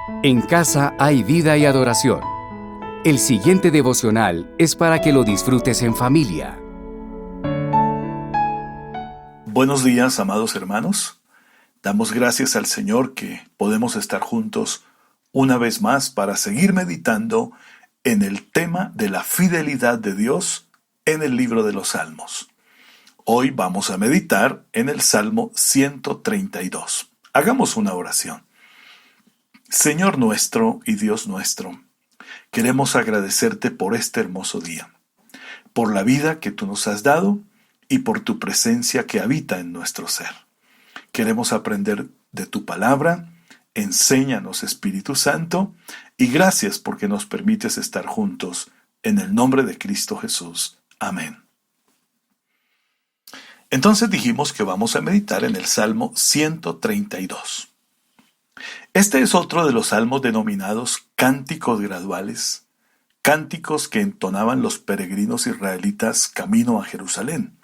En casa hay vida y adoración. El siguiente devocional es para que lo disfrutes en familia. Buenos días, amados hermanos. Damos gracias al Señor que podemos estar juntos una vez más para seguir meditando en el tema de la fidelidad de Dios en el libro de los Salmos. Hoy vamos a meditar en el Salmo 132. Hagamos una oración. Señor nuestro y Dios nuestro, queremos agradecerte por este hermoso día, por la vida que tú nos has dado y por tu presencia que habita en nuestro ser. Queremos aprender de tu palabra, enséñanos Espíritu Santo, y gracias porque nos permites estar juntos en el nombre de Cristo Jesús. Amén. Entonces dijimos que vamos a meditar en el Salmo 132. Este es otro de los salmos denominados cánticos graduales, cánticos que entonaban los peregrinos israelitas camino a Jerusalén,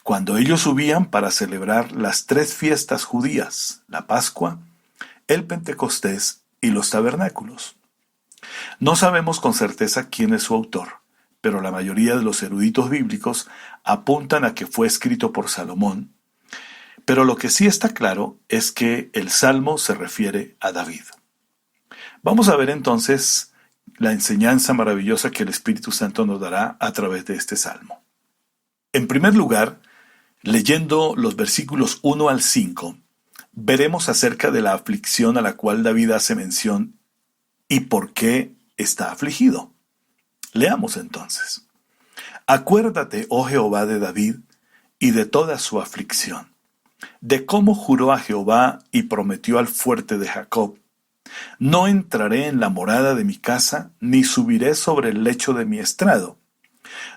cuando ellos subían para celebrar las 3 fiestas judías, la Pascua, el Pentecostés y los tabernáculos. No sabemos con certeza quién es su autor, pero la mayoría de los eruditos bíblicos apuntan a que fue escrito por Salomón. Pero lo que sí está claro es que el Salmo se refiere a David. Vamos a ver entonces la enseñanza maravillosa que el Espíritu Santo nos dará a través de este Salmo. En primer lugar, leyendo los versículos 1 al 5, veremos acerca de la aflicción a la cual David hace mención y por qué está afligido. Leamos entonces. Acuérdate, oh Jehová, de David y de toda su aflicción, de cómo juró a Jehová y prometió al fuerte de Jacob: no entraré en la morada de mi casa, ni subiré sobre el lecho de mi estrado.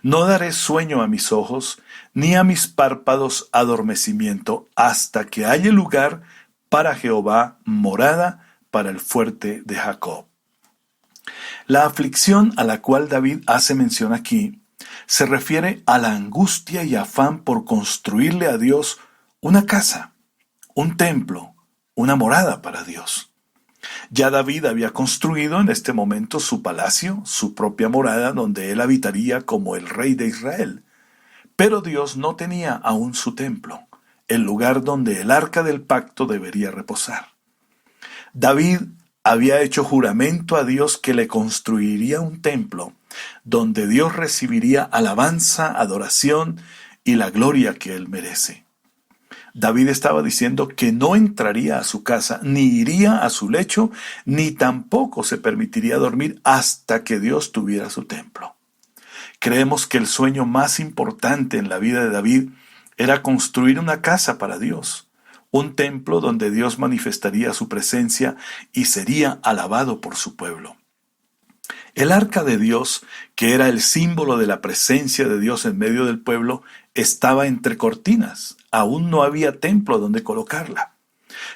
No daré sueño a mis ojos, ni a mis párpados adormecimiento, hasta que haya lugar para Jehová, morada para el fuerte de Jacob. La aflicción a la cual David hace mención aquí se refiere a la angustia y afán por construirle a Dios una casa, un templo, una morada para Dios. Ya David había construido en este momento su palacio, su propia morada, donde él habitaría como el rey de Israel. Pero Dios no tenía aún su templo, el lugar donde el arca del pacto debería reposar. David había hecho juramento a Dios que le construiría un templo, donde Dios recibiría alabanza, adoración y la gloria que él merece. David estaba diciendo que no entraría a su casa, ni iría a su lecho, ni tampoco se permitiría dormir hasta que Dios tuviera su templo. Creemos que el sueño más importante en la vida de David era construir una casa para Dios, un templo donde Dios manifestaría su presencia y sería alabado por su pueblo. El arca de Dios, que era el símbolo de la presencia de Dios en medio del pueblo, estaba entre cortinas. Aún no había templo donde colocarla.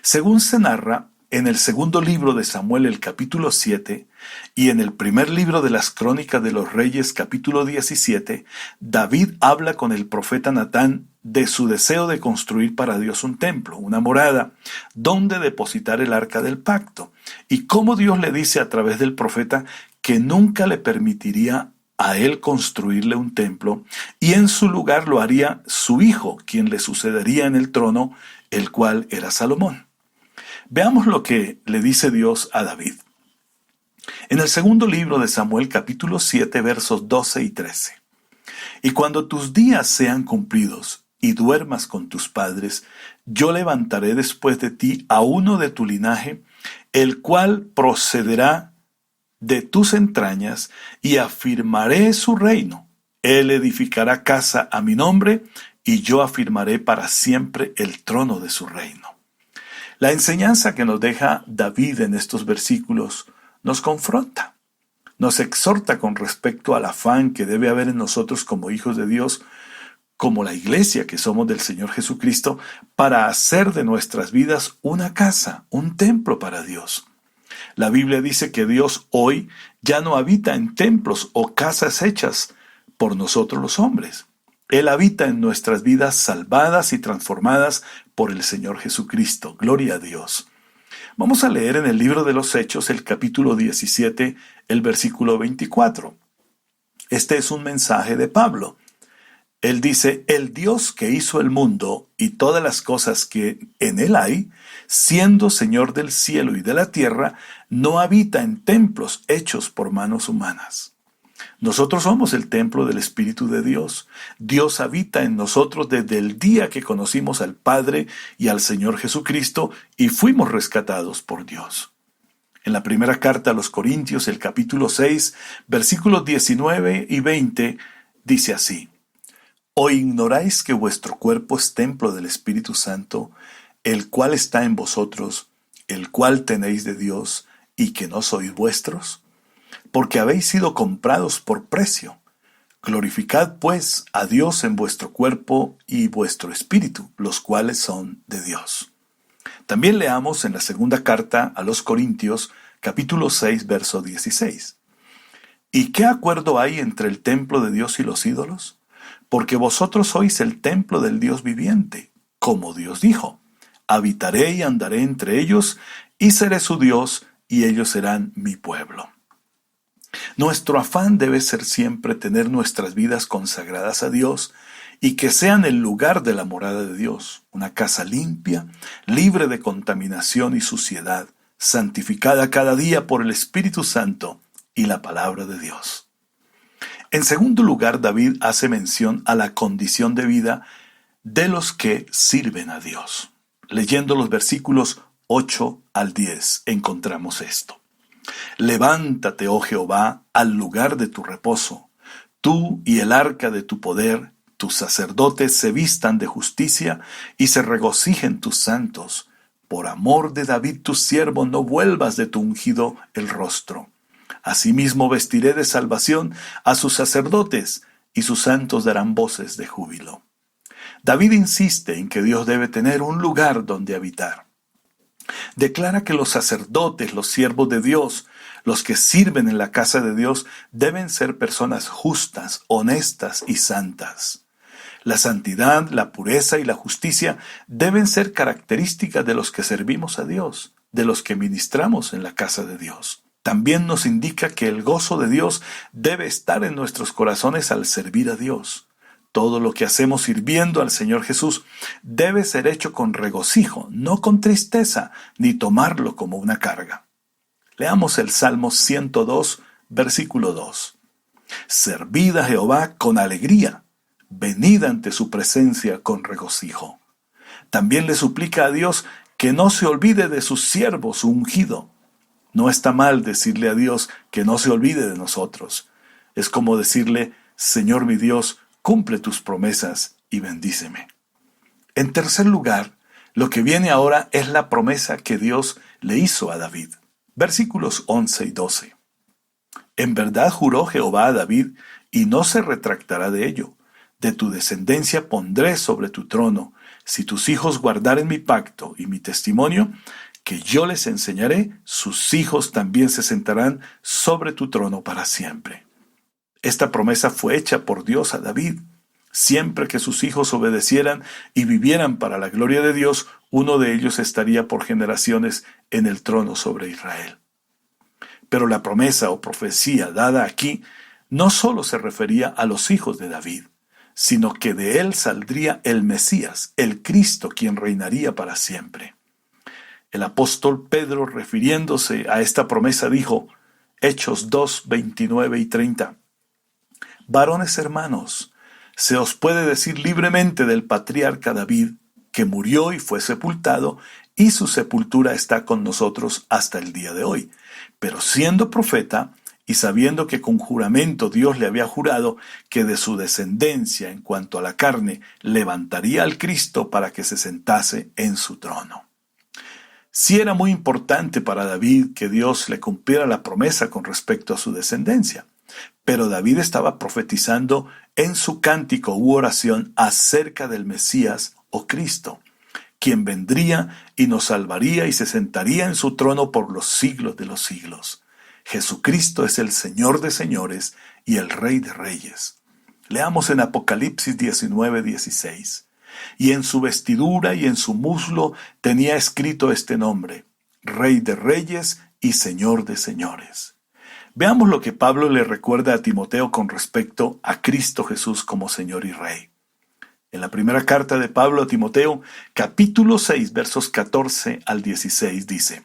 Según se narra en el segundo libro de Samuel, el capítulo 7, y en el primer libro de las Crónicas de los Reyes, capítulo 17, David habla con el profeta Natán de su deseo de construir para Dios un templo, una morada, donde depositar el arca del pacto, y cómo Dios le dice a través del profeta que nunca le permitiría a él construirle un templo, y en su lugar lo haría su hijo, quien le sucedería en el trono, el cual era Salomón. Veamos lo que le dice Dios a David. En el segundo libro de Samuel, capítulo 7, versos 12 y 13. Y cuando tus días sean cumplidos y duermas con tus padres, yo levantaré después de ti a uno de tu linaje, el cual procederá de tus entrañas, y afirmaré su reino. Él edificará casa a mi nombre, y yo afirmaré para siempre el trono de su reino. La enseñanza que nos deja David en estos versículos nos confronta, nos exhorta con respecto al afán que debe haber en nosotros como hijos de Dios, como la iglesia que somos del Señor Jesucristo, para hacer de nuestras vidas una casa, un templo para Dios. La Biblia dice que Dios hoy ya no habita en templos o casas hechas por nosotros los hombres. Él habita en nuestras vidas salvadas y transformadas por el Señor Jesucristo. Gloria a Dios. Vamos a leer en el libro de los Hechos el capítulo 17, el versículo 24. Este es un mensaje de Pablo. Él dice: el Dios que hizo el mundo y todas las cosas que en él hay, siendo Señor del cielo y de la tierra, no habita en templos hechos por manos humanas. Nosotros somos el templo del Espíritu de Dios. Dios habita en nosotros desde el día que conocimos al Padre y al Señor Jesucristo y fuimos rescatados por Dios. En la primera carta a los Corintios, el capítulo 6, versículos 19 y 20, dice así: ¿O ignoráis que vuestro cuerpo es templo del Espíritu Santo, el cual está en vosotros, el cual tenéis de Dios, y que no sois vuestros? Porque habéis sido comprados por precio. Glorificad pues a Dios en vuestro cuerpo y vuestro espíritu, los cuales son de Dios. También leamos en la segunda carta a los Corintios, capítulo 6, verso 16. ¿Y qué acuerdo hay entre el templo de Dios y los ídolos? Porque vosotros sois el templo del Dios viviente, como Dios dijo: habitaré y andaré entre ellos, y seré su Dios, y ellos serán mi pueblo. Nuestro afán debe ser siempre tener nuestras vidas consagradas a Dios y que sean el lugar de la morada de Dios, una casa limpia, libre de contaminación y suciedad, santificada cada día por el Espíritu Santo y la palabra de Dios. En segundo lugar, David hace mención a la condición de vida de los que sirven a Dios. Leyendo los versículos 8 al 10, encontramos esto. Levántate, oh Jehová, al lugar de tu reposo. Tú y el arca de tu poder, tus sacerdotes se vistan de justicia y se regocijen tus santos. Por amor de David tu siervo, no vuelvas de tu ungido el rostro. Asimismo vestiré de salvación a sus sacerdotes, y sus santos darán voces de júbilo. David insiste en que Dios debe tener un lugar donde habitar. Declara que los sacerdotes, los siervos de Dios, los que sirven en la casa de Dios, deben ser personas justas, honestas y santas. La santidad, la pureza y la justicia deben ser características de los que servimos a Dios, de los que ministramos en la casa de Dios. También nos indica que el gozo de Dios debe estar en nuestros corazones al servir a Dios. Todo lo que hacemos sirviendo al Señor Jesús debe ser hecho con regocijo, no con tristeza, ni tomarlo como una carga. Leamos el Salmo 102, versículo 2. Servid a Jehová con alegría, venid ante su presencia con regocijo. También le suplica a Dios que no se olvide de su siervo, su ungido. No está mal decirle a Dios que no se olvide de nosotros. Es como decirle: Señor mi Dios, cumple tus promesas y bendíceme. En tercer lugar, lo que viene ahora es la promesa que Dios le hizo a David. Versículos 11 y 12. En verdad juró Jehová a David, y no se retractará de ello. De tu descendencia pondré sobre tu trono, si tus hijos guardaren mi pacto y mi testimonio, que yo les enseñaré, sus hijos también se sentarán sobre tu trono para siempre. Esta promesa fue hecha por Dios a David. Siempre que sus hijos obedecieran y vivieran para la gloria de Dios, uno de ellos estaría por generaciones en el trono sobre Israel. Pero la promesa o profecía dada aquí no solo se refería a los hijos de David, sino que de él saldría el Mesías, el Cristo, quien reinaría para siempre. El apóstol Pedro, refiriéndose a esta promesa, dijo, Hechos 2, 29 y 30, Varones hermanos, se os puede decir libremente del patriarca David, que murió y fue sepultado, y su sepultura está con nosotros hasta el día de hoy. Pero siendo profeta, y sabiendo que con juramento Dios le había jurado que de su descendencia en cuanto a la carne levantaría al Cristo para que se sentase en su trono. Sí era muy importante para David que Dios le cumpliera la promesa con respecto a su descendencia, pero David estaba profetizando en su cántico u oración acerca del Mesías o Cristo, quien vendría y nos salvaría y se sentaría en su trono por los siglos de los siglos. Jesucristo es el Señor de señores y el Rey de reyes. Leamos en Apocalipsis 19, 16. Y en su vestidura y en su muslo tenía escrito este nombre: Rey de reyes y Señor de señores. Veamos lo que Pablo le recuerda a Timoteo con respecto a Cristo Jesús como Señor y Rey. En la primera carta de Pablo a Timoteo, capítulo 6, versos 14 al 16, dice: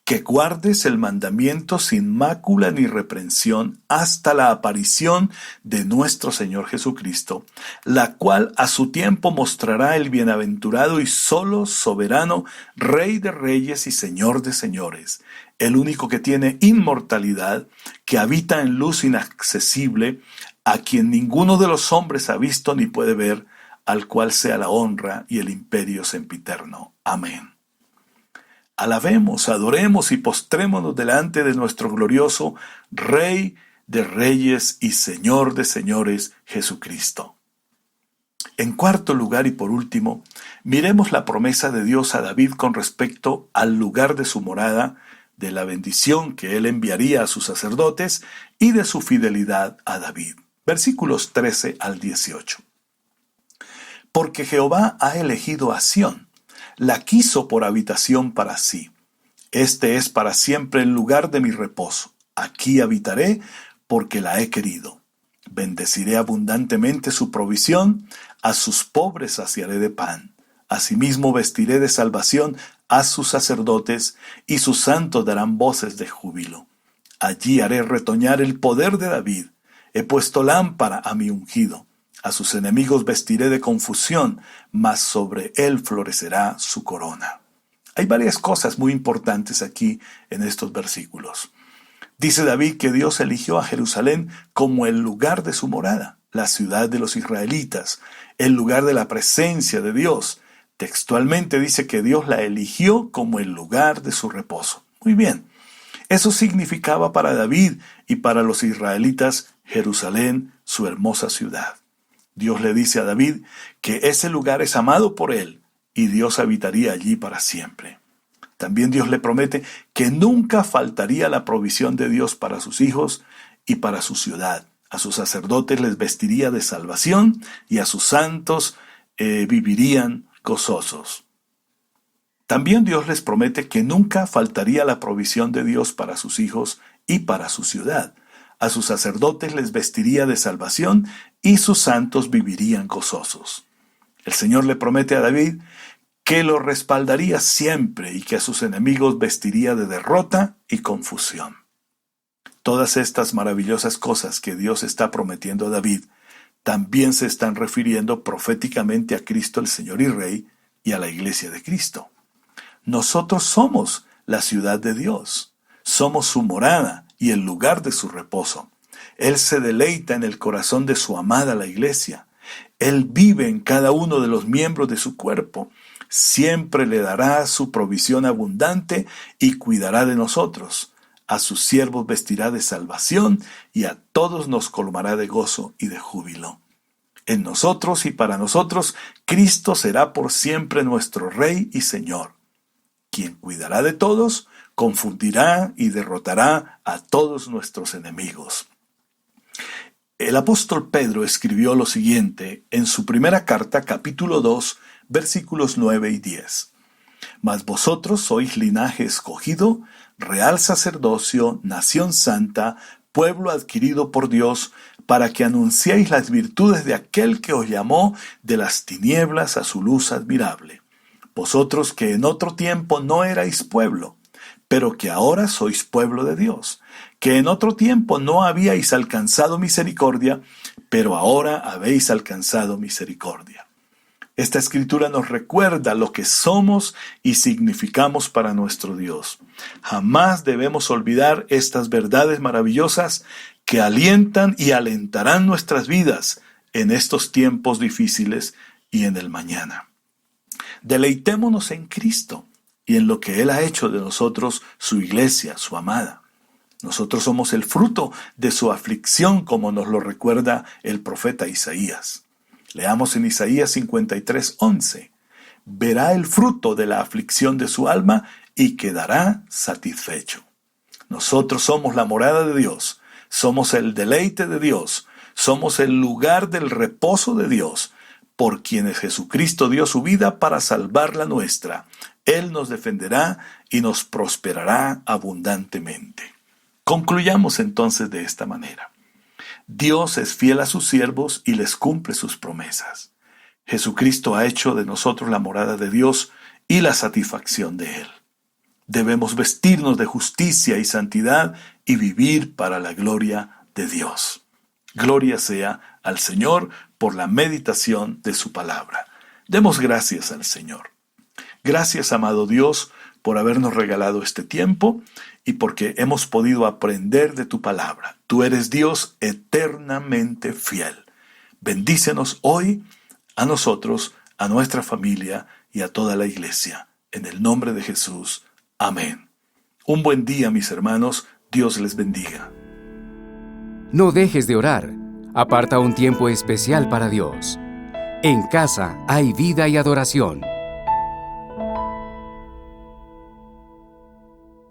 que guardes el mandamiento sin mácula ni reprensión hasta la aparición de nuestro Señor Jesucristo, la cual a su tiempo mostrará el bienaventurado y solo soberano Rey de reyes y Señor de señores, el único que tiene inmortalidad, que habita en luz inaccesible, a quien ninguno de los hombres ha visto ni puede ver, al cual sea la honra y el imperio sempiterno. Amén. Alabemos, adoremos y postrémonos delante de nuestro glorioso Rey de reyes y Señor de señores, Jesucristo. En cuarto lugar y por último, miremos la promesa de Dios a David con respecto al lugar de su morada, de la bendición que él enviaría a sus sacerdotes y de su fidelidad a David. Versículos 13 al 18. Porque Jehová ha elegido a Sión, la quiso por habitación para sí. Este es para siempre el lugar de mi reposo. Aquí habitaré porque la he querido. Bendeciré abundantemente su provisión, a sus pobres saciaré de pan. Asimismo vestiré de salvación a sus sacerdotes, y sus santos darán voces de júbilo. Allí haré retoñar el poder de David. He puesto lámpara a mi ungido. A sus enemigos vestiré de confusión, mas sobre él florecerá su corona. Hay varias cosas muy importantes aquí en estos versículos. Dice David que Dios eligió a Jerusalén como el lugar de su morada, la ciudad de los israelitas, el lugar de la presencia de Dios. Textualmente dice que Dios la eligió como el lugar de su reposo. Muy bien. Eso significaba para David y para los israelitas Jerusalén, su hermosa ciudad. Dios le dice a David que ese lugar es amado por él y Dios habitaría allí para siempre. También Dios le promete que nunca faltaría la provisión de Dios para sus hijos y para su ciudad. A sus sacerdotes les vestiría de salvación y a sus santos vivirían gozosos. También Dios les promete que nunca faltaría la provisión de Dios para sus hijos y para su ciudad. A sus sacerdotes les vestiría de salvación y sus santos vivirían gozosos. El Señor le promete a David que lo respaldaría siempre y que a sus enemigos vestiría de derrota y confusión. Todas estas maravillosas cosas que Dios está prometiendo a David también se están refiriendo proféticamente a Cristo el Señor y Rey y a la Iglesia de Cristo. Nosotros somos la ciudad de Dios, somos su morada y el lugar de su reposo. Él se deleita en el corazón de su amada la Iglesia. Él vive en cada uno de los miembros de su cuerpo. Siempre le dará su provisión abundante y cuidará de nosotros. A sus siervos vestirá de salvación y a todos nos colmará de gozo y de júbilo. En nosotros y para nosotros, Cristo será por siempre nuestro Rey y Señor, quien cuidará de todos, confundirá y derrotará a todos nuestros enemigos. El apóstol Pedro escribió lo siguiente en su primera carta, capítulo 2, versículos 9 y 10. Mas vosotros sois linaje escogido, real sacerdocio, nación santa, pueblo adquirido por Dios, para que anunciéis las virtudes de aquel que os llamó de las tinieblas a su luz admirable. Vosotros que en otro tiempo no erais pueblo, pero que ahora sois pueblo de Dios, que en otro tiempo no habíais alcanzado misericordia, pero ahora habéis alcanzado misericordia. Esta escritura nos recuerda lo que somos y significamos para nuestro Dios. Jamás debemos olvidar estas verdades maravillosas que alientan y alentarán nuestras vidas en estos tiempos difíciles y en el mañana. Deleitémonos en Cristo y en lo que Él ha hecho de nosotros, su iglesia, su amada. Nosotros somos el fruto de su aflicción, como nos lo recuerda el profeta Isaías. Leamos en Isaías 53:11. Verá el fruto de la aflicción de su alma y quedará satisfecho. Nosotros somos la morada de Dios, somos el deleite de Dios, somos el lugar del reposo de Dios, por quienes Jesucristo dio su vida para salvar la nuestra. Él nos defenderá y nos prosperará abundantemente. Concluyamos entonces de esta manera. Dios es fiel a sus siervos y les cumple sus promesas. Jesucristo ha hecho de nosotros la morada de Dios y la satisfacción de Él. Debemos vestirnos de justicia y santidad y vivir para la gloria de Dios. Gloria sea al Señor por la meditación de su palabra. Demos gracias al Señor. Gracias, amado Dios, por habernos regalado este tiempo y porque hemos podido aprender de tu palabra. Tú eres Dios eternamente fiel. Bendícenos hoy a nosotros, a nuestra familia y a toda la iglesia. En el nombre de Jesús. Amén. Un buen día, mis hermanos. Dios les bendiga. No dejes de orar. Aparta un tiempo especial para Dios. En casa hay vida y adoración.